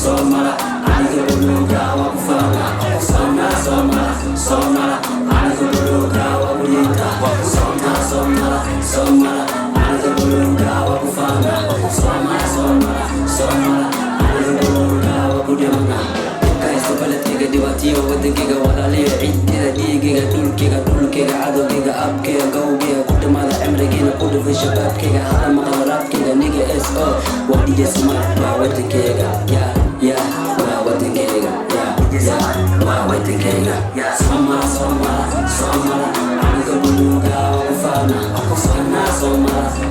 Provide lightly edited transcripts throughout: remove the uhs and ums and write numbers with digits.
Somala, aniga buluga wa kufana. Somala, aniga buluga wa bulita. Somala, aniga buluga wa kufana. Somala, aniga buluga wa budemana. Kaiso baladkiga dhibaatiyo wadankayga walaaliyo ciidkeeda dhiigayga dhulkayga cadowgayga abkayga gawgayga ku dhamaada cimrigiina ku dhufay shabaabkayga hala maqla raabkayga niga so wadiya smart waa wadankayga waa wadankayga waa wadankayga Somala aniga buluga wa kufana.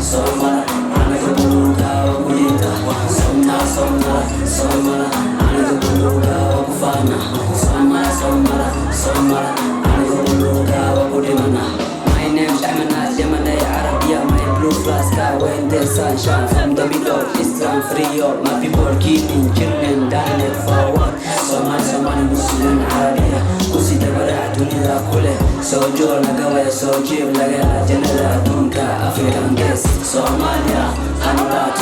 Somala aniga buluga wa bulita. Somala aniga buluga wa kufana. Somala aniga buluga wa budemana. My name's Ahmed Jamana Arabia. My blue flask when the sun shine from the middle. Islam free all my people keeping children dying it forward. Somali Muslim Arabia. Kusi dabara dunia kule. Sojo lagawa sojo lagala janala dunka African guest. Somalia, Anwar